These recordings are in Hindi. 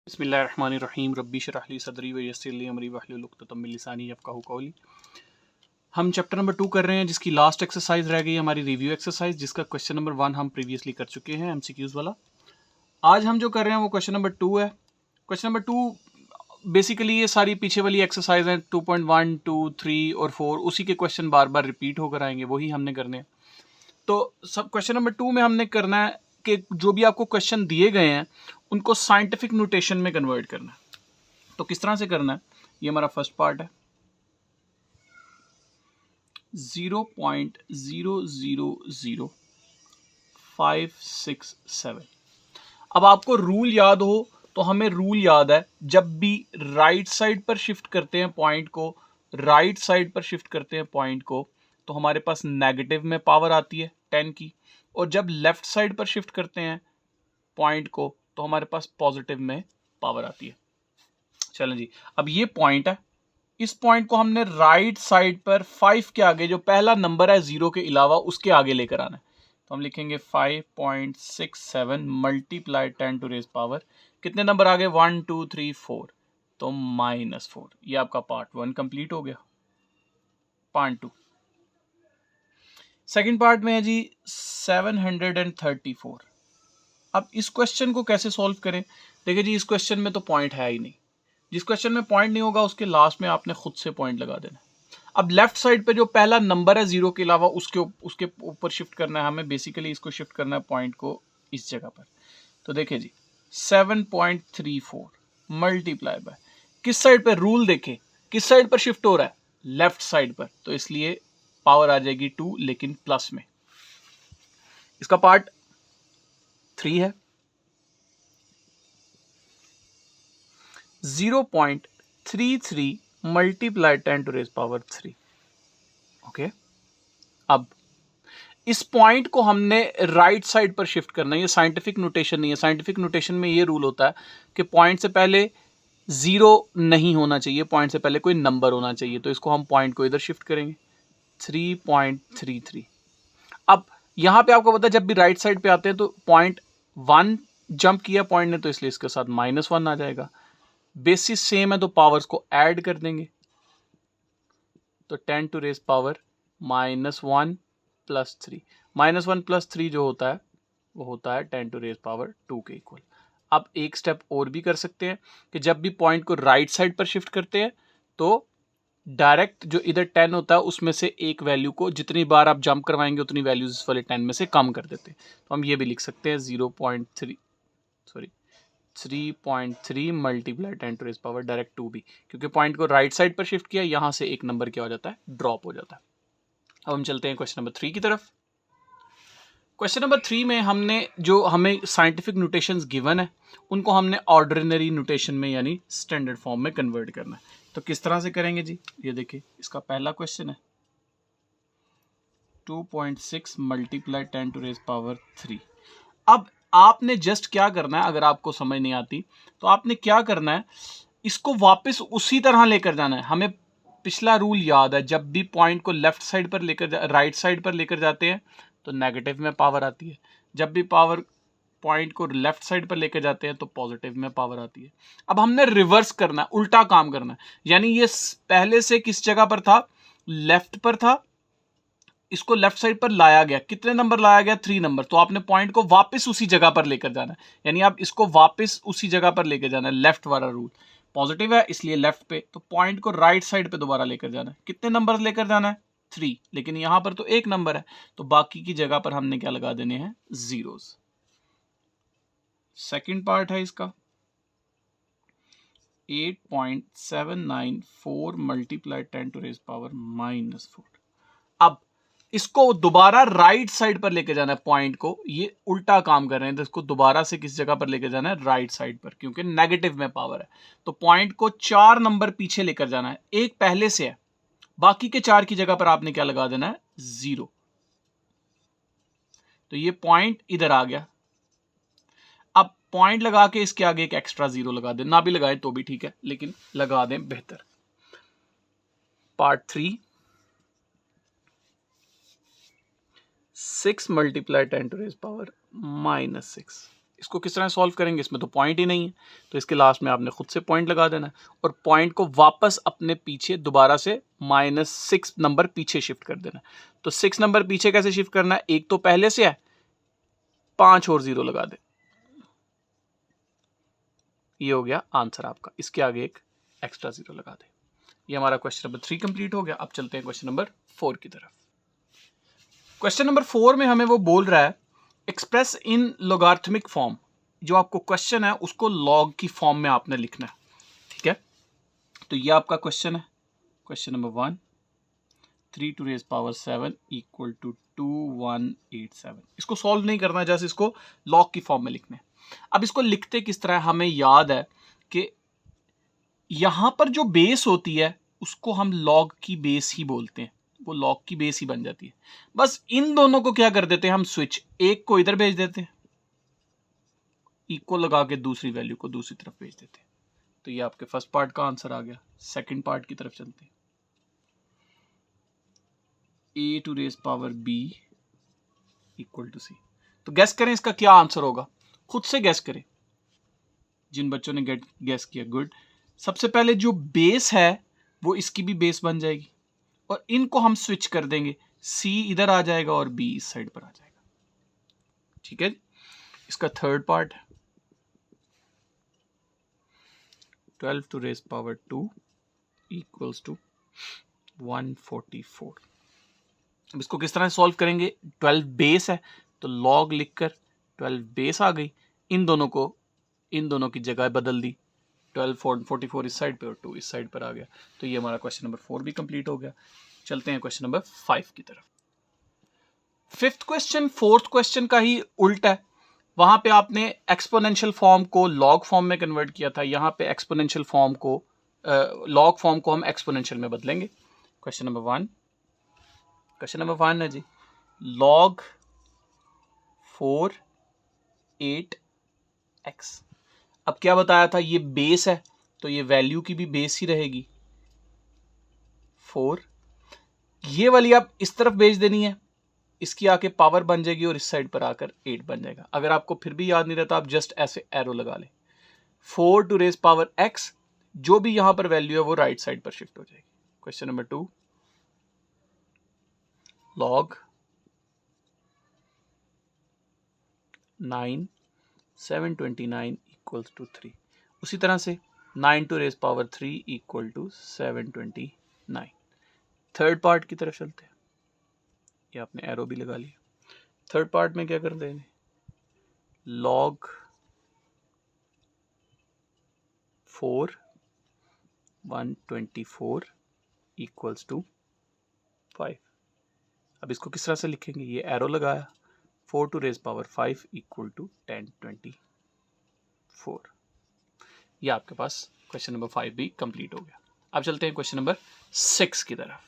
बिस्मिल्लाहिर्रहमानिर्रहीम रब्बी शरह ली सदरी व यस्सिर ली अमरी वहलुल उक़दतम मिन लिसानी यफ़क़हू क़ौली। हम चैप्टर नंबर 2 कर रहे हैं जिसकी लास्ट एक्सरसाइज रह गई हमारी रिव्यू एक्सरसाइज, जिसका क्वेश्चन नंबर 1 हम प्रीवियसली कर चुके हैं एमसीक्यूज़ वाला। आज हम जो कर रहे हैं वो क्वेश्चन नंबर 2 है। क्वेश्चन नंबर 2 बेसिकली ये सारी पीछे वाली एक्सरसाइज हैं 2.1, 2, 3 और 4, उसी के क्वेश्चन बार बार रिपीट होकर आएंगे, वही हमने करने हैं। तो सब क्वेश्चन नंबर 2 में हमने करना है कि जो भी आपको क्वेश्चन दिए गए हैं उनको साइंटिफिक नोटेशन में कन्वर्ट करना है। तो किस तरह से करना है, ये हमारा फर्स्ट पार्ट है। 0.000567। अब आपको रूल याद हो तो हमें रूल याद है, जब भी राइट साइड पर शिफ्ट करते हैं पॉइंट को, राइट साइड पर शिफ्ट करते हैं पॉइंट को, तो हमारे पास नेगेटिव में पावर आती है 10 की, और जब लेफ्ट साइड पर शिफ्ट करते हैं पॉइंट को तो हमारे पास पॉजिटिव में पावर आती है। चलें जी, अब ये पॉइंट है, इस पॉइंट को हमने राइट साइड पर 5 के आगे जो पहला नंबर है 0 के अलावा उसके आगे लेकर आना है। तो हम लिखेंगे 5.67 मल्टीप्लाई 10 टू रेज पावर, कितने नंबर आगे 1 2 3 4, तो -4। ये आपका पार्ट 1 कंप्लीट हो गया। पार्ट 2 सेकंड पार्ट में है जी 734। अब इस क्वेश्चन को कैसे सॉल्व करें? देखिए जी, इस क्वेश्चन में तो पॉइंट है ही नहीं। जिस क्वेश्चन में पॉइंट नहीं होगा उसके लास्ट में आपने खुद से पॉइंट लगा देना। अब लेफ्ट साइड पे जो पहला नंबर है 0 के अलावा उसके ऊपर शिफ्ट करना है हमें। बेसिकली इसको शिफ्ट करना है पॉइंट को इस जगह पर। तो देखिए जी 7.34 मल्टीप्लाई बाय किस साइड पे, रूल देखें किस साइड पर शिफ्ट हो रहा है, लेफ्ट साइड पर, तो इसलिए पावर आ जाएगी 2 लेकिन प्लस में। इसका पार्ट 3 है। 0.33 multiply 10 to raise power 3। Okay, अब इस पॉइंट को हमने राइट साइड पर शिफ्ट करना है। ये साइंटिफिक नोटेशन नहीं है। साइंटिफिक नोटेशन में ये रूल होता है कि पॉइंट से पहले 0 नहीं होना चाहिए, पॉइंट से पहले कोई नंबर होना चाहिए। तो इसको हम पॉइंट को इधर शिफ्ट करेंगे 3.33। अब यहां पे आपको पता है जब भी राइट साइड पे आते हैं तो पॉइंट 1 जंप किया पॉइंट ने, तो इसलिए इसके साथ -1 आ जाएगा। बेसिस सेम है तो पावर्स को ऐड कर देंगे, तो 10 to raise power -1 plus 3। -1 plus 3 जो होता है वो होता है 10 टू रेज पावर 2 के इक्वल। अब एक स्टेप और भी कर सकते हैं कि जब भी पॉइंट को राइट साइड पर शिफ्ट करते हैं तो डायरेक्ट जो इधर 10 होता है उसमें से एक वैल्यू को जितनी बार आप जंप करवाएंगे उतनी वैल्यूज इस वाले 10 में से कम कर देते हैं। तो हम ये भी लिख सकते हैं 3.3 multiply 10 to raise power direct 2 भी, क्योंकि पॉइंट को राइट साइड पर शिफ्ट किया, यहां से एक नंबर क्या हो जाता है, ड्रॉप हो जाता है। अब हम चलते हैं क्वेश्चन नंबर 3 की तरफ। क्वेश्चन नंबर 3 में हमने जो हमें साइंटिफिक नोटेशंस गिवन है उनको हमने ऑर्डिनरी नोटेशन में यानी स्टैंडर्ड फॉर्म में कन्वर्ट करना है। तो किस तरह से करेंगे जी, ये देखिए इसका पहला क्वेश्चन है 2.6 मल्टीप्लाई 10 टू रेज पावर 3। अब आपने जस्ट क्या करना है, अगर आपको समझ नहीं आती तो आपने क्या करना है, इसको वापस उसी तरह लेकर जाना है। हमें पिछला रूल याद है, जब भी पॉइंट को लेफ्ट साइड पर लेकर राइट साइड पर लेकर जाते हैं तो नेगेटिव में पावर आती है, जब भी पावर पॉइंट को लेफ्ट साइड पर लेकर जाते हैं तो पॉजिटिव में पावर आती है। अब हमने रिवर्स करना है, उल्टा काम करना है। यानी ये पहले से किस जगह पर था, लेफ्ट पर था, इसको लेफ्ट साइड पर लाया गया, कितने नंबर लाया गया, 3 नंबर। तो आपने पॉइंट को वापस उसी जगह पर लेकर जाना है, यानी आप इसको वापस उसी जगह पर लेकर जाना है। लेफ्ट वाला रूल पॉजिटिव है इसलिए लेफ्ट पे, तो पॉइंट को राइट साइड पे दोबारा लेकर जाना है। कितने नंबर लेकर जाना है, 3, लेकिन यहां पर तो एक नंबर है तो बाकी की जगह पर हमने क्या लगा देने हैं, जीरोस। सेकंड पार्ट है इसका 8.794 मल्टीप्लाई 10 टू रेज पावर -4। अब इसको दोबारा राइट साइड पर लेके जाना है पॉइंट को, ये उल्टा काम कर रहे हैं तो इसको दोबारा से किस जगह पर लेके जाना है, राइट साइड पर, क्योंकि नेगेटिव में पावर है। तो पॉइंट को 4 नंबर पीछे लेकर जाना है, एक पहले से है, बाकी के 4 की जगह पर आपने क्या लगा देना है, 0। तो ये पॉइंट इधर आ गया। अब पॉइंट लगा के इसके आगे एक एक्स्ट्रा 0 लगा दें, ना भी लगाए तो भी ठीक है लेकिन लगा दें बेहतर। Part 3 6 multiply 10 to raise power -6। इसको किस तरह सॉल्व करेंगे, इसमें तो पॉइंट ही नहीं है, तो इसके लास्ट में आपने खुद से पॉइंट लगा देना है और पॉइंट को वापस अपने पीछे दोबारा से -6 नंबर पीछे शिफ्ट कर देना है। तो 6 नंबर पीछे कैसे शिफ्ट करना है, एक तो पहले से है, 5 और 0 लगा दे, ये हो गया आंसर आपका, इसके आगे एक एक्स्ट्रा 0 लगा दे। ये हमारा क्वेश्चन नंबर 3 कंप्लीट हो गया। अब चलते हैं क्वेश्चन नंबर 4 की तरफ। क्वेश्चन नंबर 4 में हमें वो बोल रहा है एक्सप्रेस इन लॉगरिथमिक फॉर्म, जो आपको क्वेश्चन है उसको लॉग की फॉर्म में आपने लिखना है, ठीक है। तो ये आपका क्वेश्चन है, question number 1, 3 to raise power 7 equal to 2187। इसको सॉल्व नहीं करना है, जैसे इसको लॉग की फॉर्म में लिखना है। अब इसको लिखते किस तरह, हमें याद है कि यहां पर जो बेस होती है उसको हम लॉग की बेस ही बोलते हैं, वो लॉग की बेस ही बन जाती है। बस इन दोनों को क्या कर देते हैं हम, स्विच, एक को इधर भेज देते हैं, इक्वल लगा के दूसरी वैल्यू को दूसरी तरफ भेज देते हैं। तो ये आपके फर्स्ट पार्ट का आंसर आ गया। सेकंड पार्ट की तरफ चलते हैं, a to raise power b equal to c। तो गैस करें इसका क्या आंसर होगा, खुद से गैस करें, जिन बच्चों ने गैस किया गुड। सबसे पहले जो बेस है वो इसकी भी बेस बन जाएगी और इनको हम स्विच कर देंगे, c इधर आ जाएगा और b इस साइड पर आ जाएगा, ठीक है। इसका third part 12 to raise power 2 equals to 144। अब इसको किस तरह सॉल्व करेंगे, 12 बेस है तो लॉग लिखकर 12 बेस आ गई, इन दोनों की जगह बदल दी, 12 44 इस साइड पे और 2 इस साइड पर आ गया। तो ये हमारा क्वेश्चन नंबर 4 भी कंप्लीट हो गया। चलते हैं क्वेश्चन नंबर 5 की तरफ। फिफ्थ क्वेश्चन फोर्थ क्वेश्चन का ही उल्टा है, वहां पे आपने एक्सपोनेंशियल फॉर्म को लॉग फॉर्म में कन्वर्ट किया था, यहां पे एक्सपोनेंशियल फॉर्म को लॉग फॉर्म को हम एक्सपोनेंशियल में बदलेंगे। क्वेश्चन नंबर 1 है जी, log 4/8x। अब क्या बताया था, ये बेस है तो ये वैल्यू की भी बेस ही रहेगी 4, ये वाली आप इस तरफ भेज देनी है, इसकी आके पावर बन जाएगी और इस साइड पर आकर 8 बन जाएगा। अगर आपको फिर भी याद नहीं रहता आप जस्ट ऐसे एरो लगा लें, 4 to raise power x, जो भी यहां पर वैल्यू है वो राइट साइड पर शिफ्ट हो जाएगी। Question number 2, log 9 729 equals to 3। उसी तरह से 9 to raise power 3 equal to 729। Third part की तरफ चलते हैं, ये आपने एरो भी लगा लिया। थर्ड पार्ट में क्या कर देंगे, log 4 124 इक्वल्स टू 5। अब इसको किस तरह से लिखेंगे, ये एरो लगाया, 4 to raise power 5 equal to 1024। ये आपके पास क्वेश्चन नंबर 5 भी कंप्लीट हो गया। अब चलते हैं क्वेश्चन नंबर 6 की तरफ।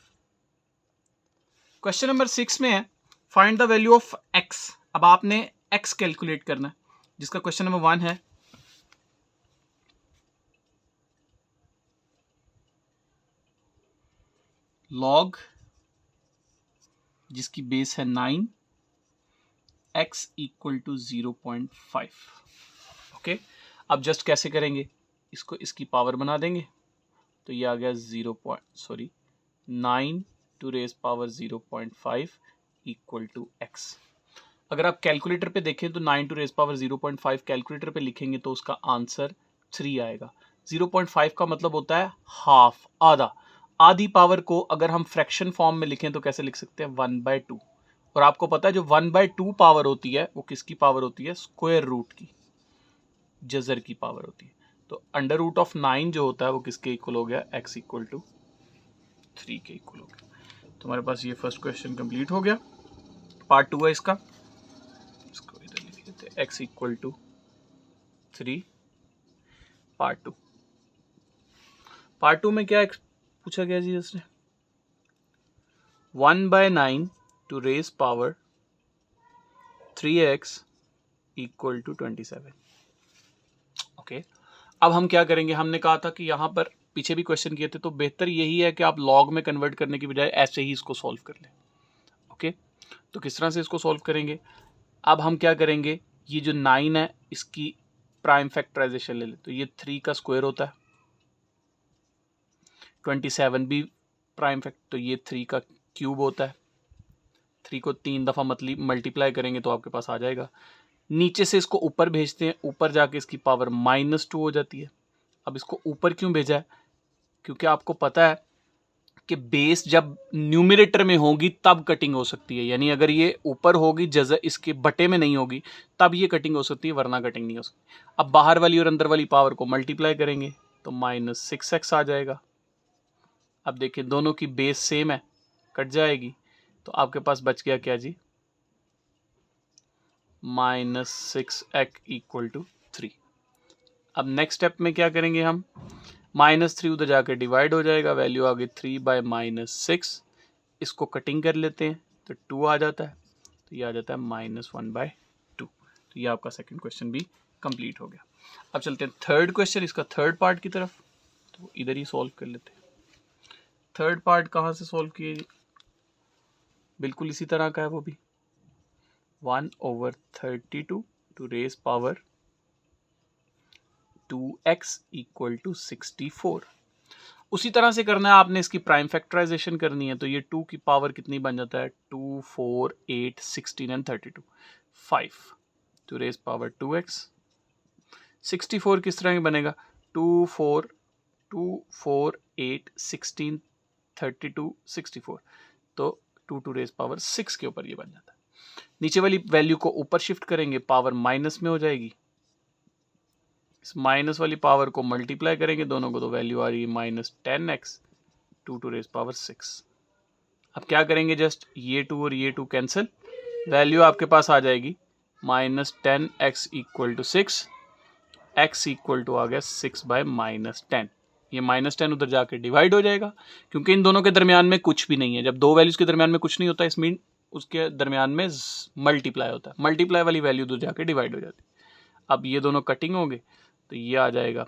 क्वेश्चन नंबर 6 में है find the value of x। अब आपने x कैलकुलेट करना है, जिसका क्वेश्चन नंबर 1 है log, जिसकी बेस है 9, x इक्वल टू 0.5। ओके, अब जस्ट कैसे करेंगे, इसको इसकी पावर बना देंगे, तो ये आ गया 9 to raise power 0.5 equal to x। अगर आप कैलकुलेटर पे देखें तो 9 to raise power 0.5 कैलकुलेटर पे लिखेंगे तो उसका आंसर 3 आएगा। 0.5 का मतलब होता है हाफ, आधा। आधी पावर को अगर हम फ्रैक्शन फॉर्म में लिखें तो कैसे लिख सकते हैं, 1/2। और आपको पता है जो 1/2 पावर होती है वो किसकी पावर होती है, स्क्वायर रूट की, जजर की पावर होती है। तो अंडर रूट ऑफ 9 जो होता है वो किसके इक्वल हो गया, x इक्वल टू 3 के इक्वल हो गया। तो हमारे पास ये फर्स्ट क्वेश्चन कंप्लीट हो गया। पार्ट 2 है इसका, इसको इधर लिख देते हैं, x इक्वल टू 3। पार्ट 2 में क्या पूछा गया जी, इसने 1/9 to raise power 3x equal to 27। Okay, अब हम क्या करेंगे, हमने कहा था कि यहां पर पीछे भी क्वेश्चन किए थे, तो बेहतर यही है कि आप लॉग में कन्वर्ट करने की बजाय ऐसे ही इसको सॉल्व कर लें। ओके, तो किस तरह से इसको सॉल्व करेंगे, अब हम क्या करेंगे, ये जो 9 है इसकी प्राइम फैक्टराइजेशन ले ले तो ये 3 का स्क्वायर होता है। 27 भी प्राइम फैक्ट तो ये 3 का क्यूब होता है। 3 को 3 दफ़ा मल्टीप्लाई करेंगे तो आपके पास आ जाएगा। नीचे से इसको ऊपर भेजते हैं, ऊपर जाके इसकी पावर -2 हो जाती है। अब इसको ऊपर क्यों भेजा है? क्योंकि आपको पता है कि बेस जब न्यूमरेटर में होगी तब कटिंग हो सकती है, यानी अगर ये ऊपर होगी जज़ा इसके बटे में नहीं होगी तब ये कटिंग हो सकती है, वरना कटिंग नहीं हो सकती। अब बाहर वाली और अंदर वाली पावर को मल्टीप्लाई करेंगे तो -6x आ जाएगा। अब देखिए दोनों की बेस सेम है, कट जाएगी तो आपके पास बच गया क्या जी, -6x = 3। अब नेक्स्ट स्टेप में क्या करेंगे हम, -3 उधर जाकर डिवाइड हो जाएगा, वैल्यू आ गई 3/6। इसको कटिंग कर लेते हैं तो 2 आ जाता है, तो ये आ जाता है -1/2। तो ये आपका सेकंड क्वेश्चन भी कंप्लीट हो गया। अब चलते हैं थर्ड क्वेश्चन, इसका थर्ड पार्ट की तरफ, तो इधर ही सॉल्व कर लेते हैं। थर्ड पार्ट कहाँ से सॉल्व किए, बिल्कुल इसी तरह का है वो भी, 1/32 टू रेज पावर 2x = 64। उसी तरह से करना है आपने, इसकी प्राइम फैक्टराइजेशन करनी है, तो ये 2 की पावर कितनी बन जाता है, 2, 4, 8, 16 and 32, 5 to raise power 2x। 64 किस तरह बनेगा, 2, 4, 8, 16, 32, 64, तो 2 टू रेज पावर 6 के ऊपर ये बन जाता है। नीचे वाली वैल्यू को ऊपर शिफ्ट करेंगे, पावर माइनस में हो जाएगी, इस माइनस वाली पावर को मल्टीप्लाई करेंगे दोनों को, तो वैल्यू आ रही है -10x 2 टू रेज पावर 6। अब क्या करेंगे, जस्ट ये 2 और ये 2 कैंसिल, वैल्यू आपके पास आ जाएगी -10x = 6, x = आ गया 6/-10। ये -10 उधर जाके डिवाइड हो जाएगा, क्योंकि इन दोनों के दरमियान में कुछ भी नहीं है। जब दो वैल्यूज के दरमियान में कुछ नहीं होता, इसमें उसके दरमियान में मल्टीप्लाई होता है, मल्टीप्लाई वाली वैल्यू उधर जाके डिवाइड हो जाती है। अब ये दोनों कटिंग होंगे तो ये आ जाएगा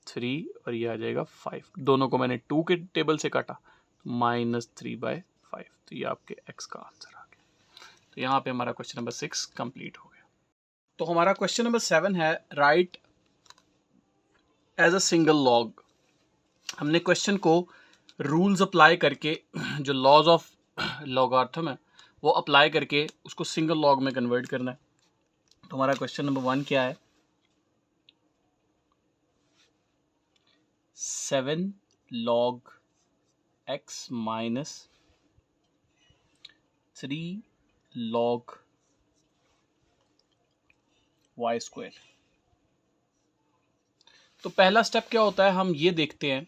3 और ये आ जाएगा 5, दोनों को मैंने 2 के टेबल से काटा, -3/5, तो ये आपके x का आंसर आ गया। तो यहाँ पे हमारा क्वेश्चन नंबर 6 कंप्लीट हो गया। तो हमारा क्वेश्चन नंबर 7 है, write as a single log. हमने क्वेश्चन को रूल्स अप्लाई करके, जो लॉज ऑफ लॉगरिथम है वो अप्लाई करके उसको सिंगल लॉग में कन्वर्ट करना है। तो हमारा क्वेश्चन नंबर 1 क्या है, 7 log x minus 3 log y square. तो पहला स्टेप क्या होता है, हम ये देखते हैं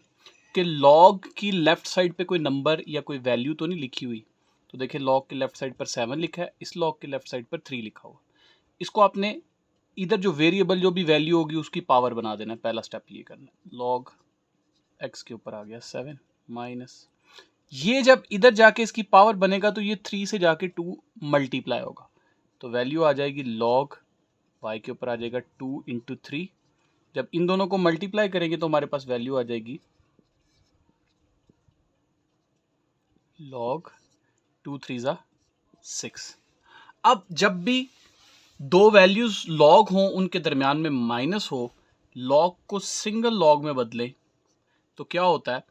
कि लॉग की लेफ्ट साइड पे कोई नंबर या कोई वैल्यू तो नहीं लिखी हुई। तो देखिए लॉग की लेफ्ट साइड पर 7 लिखा है, इस लॉग की लेफ्ट साइड पर 3 लिखा हुआ। इसको आपने इधर जो वेरिएबल जो भी वैल्यू होगी उसकी पावर बना देना है, पहला स्टेप ये करना है। लॉग x के ऊपर आ गया 7 माइनस, ये जब इधर जाके इसकी पावर बनेगा तो ये 3 से जाके 2 मल्टीप्लाई होगा, तो वैल्यू आ जाएगी लॉग y के ऊपर आ जाएगा 2 × 3। जब इन दोनों को मल्टीप्लाई करेंगे तो हमारे पास वैल्यू आ जाएगी लॉग 2 3 6। अब जब भी दो वैल्यूज लॉग हों उनके दरमियान में माइनस हो, लॉग को सिंगल लॉग में बदले तो क्या होता है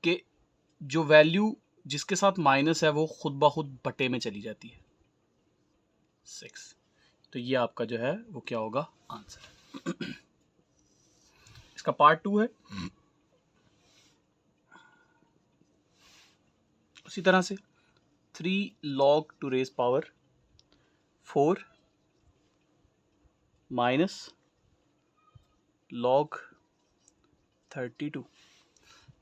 कि जो वैल्यू जिसके साथ माइनस है वो खुद ब खुद बटे में चली जाती है 6। तो ये आपका जो है वो क्या होगा, आंसर। इसका पार्ट 2 है, उसी तरह से 3 log to raise power 4 minus log 32।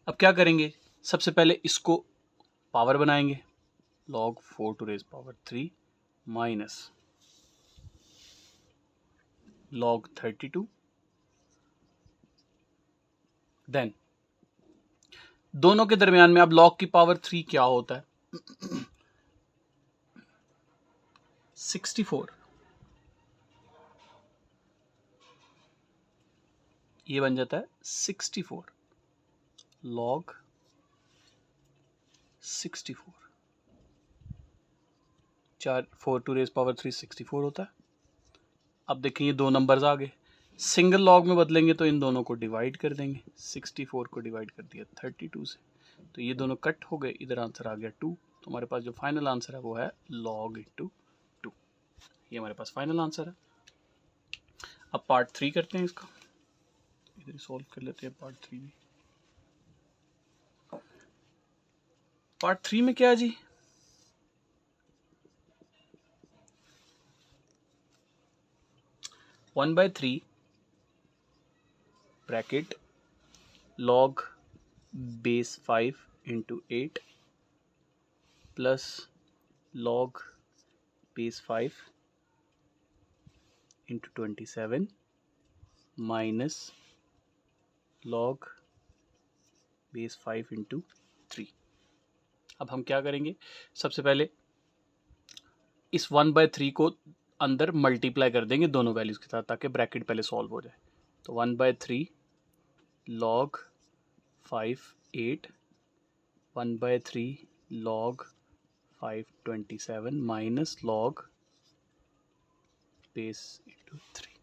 अब क्या करेंगे, सबसे पहले इसको पावर बनाएंगे, log 4 to raise power 3 minus log 32, then दोनों के दरमियान में अब log की पावर 3 क्या होता है, 64, ये बन जाता है 64 log 64, 4 टू रेज पावर 3 64 होता है, अब देखें ये दो नंबर्स आ गए, सिंगल लॉग में बदलेंगे तो इन दोनों को डिवाइड कर देंगे, 64 को डिवाइड कर दिया 32 से, तो ये दोनों कट हो गए, इधर आंसर आ गया 2। तो हमारे पास जो फाइनल आंसर है वो है log इंटू 2, ये हमारे पास फाइनल आंसर है। अब पार्ट 3 करते हैं इसका, इधर सॉल्व कर लेते हैं पार्ट 3 भी। पार्ट 3 में क्या है जी, one by three bracket log base 5 into 8 plus log base 5 into 27 minus log base 5 into 3। अब हम क्या करेंगे, सबसे पहले इस 1/3 को अंदर मल्टीप्लाई कर देंगे दोनों वैल्यूज़ के साथ, ताकि ब्रैकेट पहले सॉल्व हो जाए। तो 1/3 log 5 8, 1/3 log 5 27 minus log base into 3।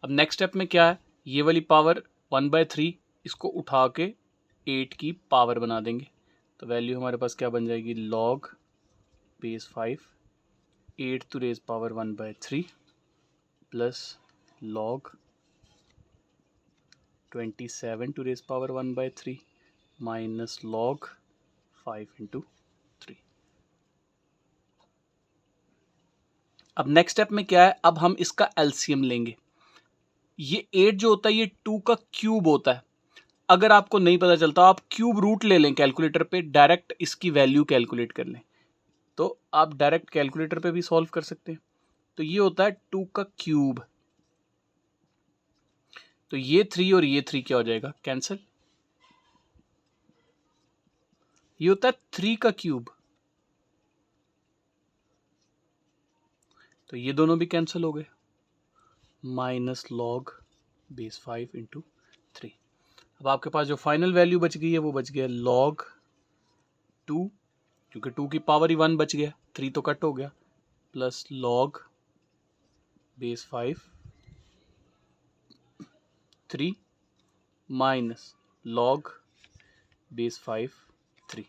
अब नेक्स्ट स्टेप में क्या है, ये वाली पावर 1/3 इसको उठा के 8 की पावर बना देंगे, तो वैल्यू हमारे पास क्या बन जाएगी, log base 5 8 to raise power 1/3 plus log 27 to raise power 1/3 minus log 5 into 3। अब नेक्स्ट स्टेप में क्या है, अब हम इसका एलसीएम लेंगे। ये 8 जो होता है ये 2 का क्यूब होता है। अगर आपको नहीं पता चलता आप क्यूब रूट ले लें कैलकुलेटर पे, डायरेक्ट इसकी वैल्यू कैलकुलेट कर लें, तो आप डायरेक्ट कैलकुलेटर पे भी सॉल्व कर सकते हैं। तो ये होता है 2 का क्यूब, तो ये 3 और ये 3 क्या हो जाएगा, कैंसिल। ये होता है 3 का क्यूब, तो ये दोनों भी कैंसिल हो गए, माइनस लॉग बेस 5 इंटू 3। अब आपके पास जो फाइनल वैल्यू बच गई है वो बच गया log 2, क्योंकि 2 की पावर ही 1 बच गया, 3 तो कट हो गया, plus log base 5 3 minus log base 5 3।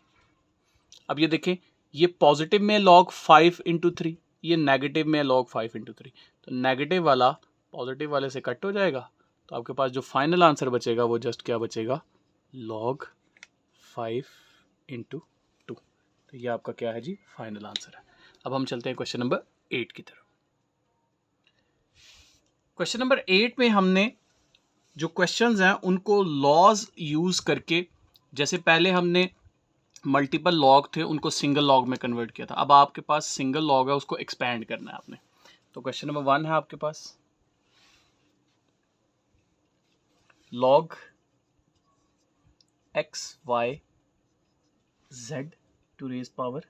अब ये देखें, ये पॉजिटिव में log 5 इंटू 3, ये नेगेटिव में log 5 इंटू 3, तो नेगेटिव वाला पॉजिटिव वाले से कट हो जाएगा, तो आपके पास जो फाइनल आंसर बचेगा वो जस्ट क्या बचेगा, log 5 इंटू 2। तो ये आपका क्या है जी, फाइनल आंसर है। अब हम चलते हैं क्वेश्चन नंबर 8 की तरफ। क्वेश्चन नंबर 8 में हमने जो क्वेश्चंस हैं उनको लॉज यूज करके, जैसे पहले हमने मल्टीपल लॉग थे उनको सिंगल लॉग में कन्वर्ट किया था, अब आपके पास सिंगल लॉग है उसको एक्सपैंड करना है आपने। तो क्वेश्चन नंबर 1 है आपके पास, log x y z to raise power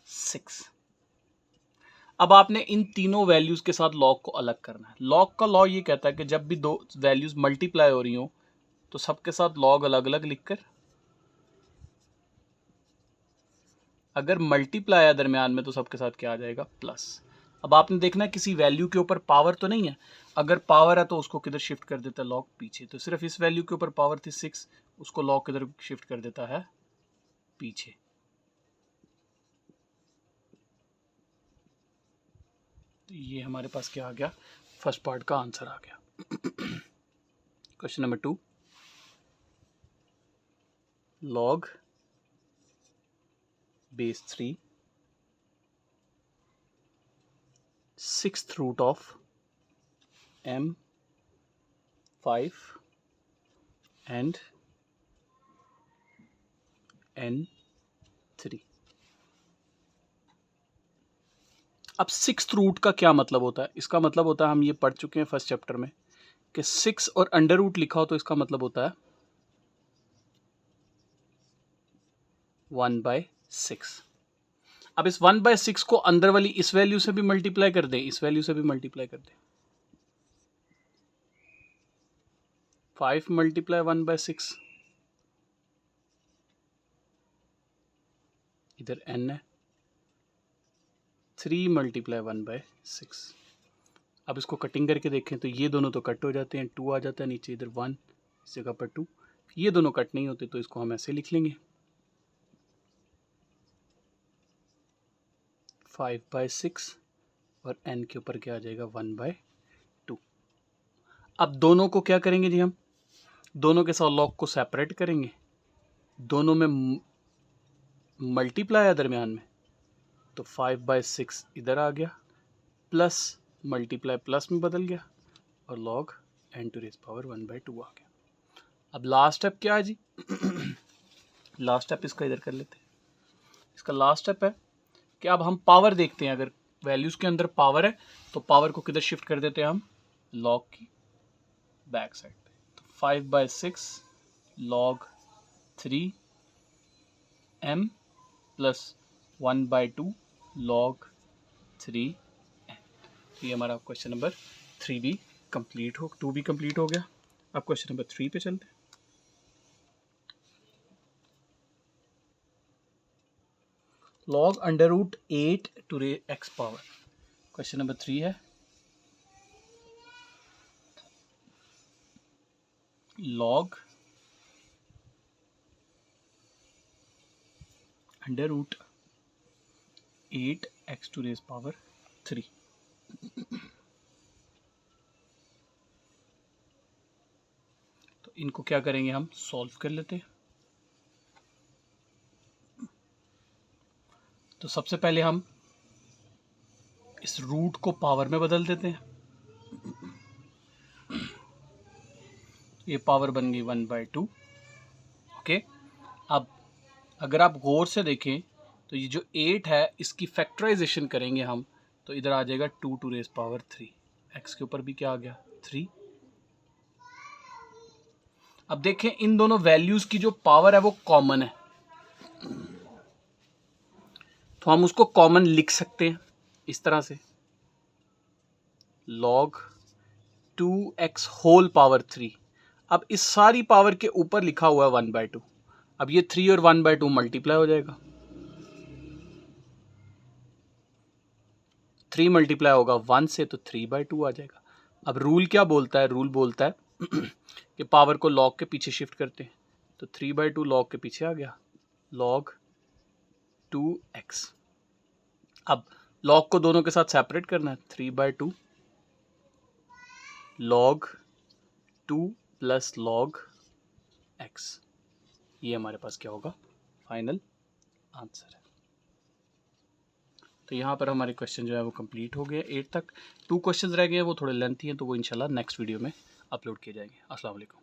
6। अब आपने इन तीनों वैल्यूज के साथ लॉग को अलग करना है। लॉग का लॉ ये कहता है कि जब भी दो वैल्यूज मल्टीप्लाई हो रही हो तो सबके साथ लॉग अलग अलग लिखकर, अगर मल्टीप्लाई है दरमियान में तो सबके साथ क्या आ जाएगा, प्लस। अब आपने देखना है किसी वैल्यू के ऊपर पावर तो नहीं है, अगर पावर है तो उसको किधर शिफ्ट कर देता है, लॉग पीछे। तो सिर्फ इस वैल्यू के ऊपर पावर थी 6, उसको लॉग किधर शिफ्ट कर देता है, पीछे। तो ये हमारे पास क्या आ गया, फर्स्ट पार्ट का आंसर आ गया। Question number 2, log base 3 6th root of m5 and n3। अब 6th रूट का क्या मतलब होता है, इसका मतलब होता है, हम ये पढ़ चुके हैं फर्स्ट चैप्टर में, कि 6 और अंडर रूट लिखा हो तो इसका मतलब होता है 1/6। अब इस 1/6 को अंदर वाली इस वैल्यू से भी मल्टीप्लाई कर दें, इस वैल्यू से भी मल्टीप्लाई कर दें, 5 मल्टीप्लाई 1/6, इधर n है, 3 मल्टीप्लाई 1/6। अब इसको कटिंग करके देखें तो ये दोनों तो कट हो जाते हैं, 2 आ जाता है नीचे, इधर 1 इस जगह पर 2, ये दोनों कट नहीं होते तो इसको हम ऐसे लिख लेंगे 5/6 और n के ऊपर क्या आ जाएगा 1/2। अब दोनों को क्या करेंगे जी, हम दोनों के साथ लॉग को सेपरेट करेंगे, दोनों में मल्टीप्लाई है दरमियान में, तो 5/6 इधर आ गया, प्लस मल्टीप्लाई प्लस में बदल गया और लॉग n⁻⁴ 1/2 आ गया। अब लास्ट स्टेप क्या है जी लास्ट स्टेप इसका इधर कर लेते हैं। इसका लास्ट स्टेप है कि अब हम पावर देखते हैं, अगर वैल्यूज़ के अंदर पावर है तो पावर को किधर शिफ्ट कर देते हैं हम, लॉग की बैक साइड पे। तो 5/6 log 3m plus 1/2 log 3n। ये हमारा क्वेश्चन नंबर 2 भी कंप्लीट हो गया। अब क्वेश्चन नंबर 3 पे चलते हैं। log √8 to x power, question number 3 है log √8 x to raise power 3। तो इनको क्या करेंगे, हम सॉल्व कर लेते हैं। तो सबसे पहले हम इस रूट को पावर में बदल देते हैं, ये पावर बन गई 1/2। ओके, अब अगर आप गौर से देखें तो ये जो 8 है इसकी फैक्टराइजेशन करेंगे हम, तो इधर आ जाएगा 2 to raise power 3, x के ऊपर भी क्या आ गया 3। अब देखें इन दोनों वैल्यूज की जो पावर है वो कॉमन है, तो हम उसको कॉमन लिख सकते हैं इस तरह से, log 2x होल पावर 3। अब इस सारी पावर के ऊपर लिखा हुआ है 1/2, अब ये 3 और 1/2 मल्टीप्लाई हो जाएगा, 3 मल्टीप्लाई होगा 1 से तो 3/2 आ जाएगा। अब रूल क्या बोलता है, रूल बोलता है कि पावर को लॉग के पीछे शिफ्ट करते हैं, तो 3/2 लॉग के पीछे आ गया, log 2x। अब लॉग को दोनों के साथ सेपरेट करना है, 3/2 log 2 प्लस log x, ये हमारे पास क्या होगा, फाइनल आंसर है। तो यहाँ पर हमारे क्वेश्चन जो है वो कंप्लीट हो गए 8 तक। 2 क्वेश्चंस रह गए हैं, वो थोड़े लेंथी हैं, तो वो इंशाल्लाह नेक्स्ट वीडियो में अपलोड किए जाएंगे। अस्सलाम वालेकुम।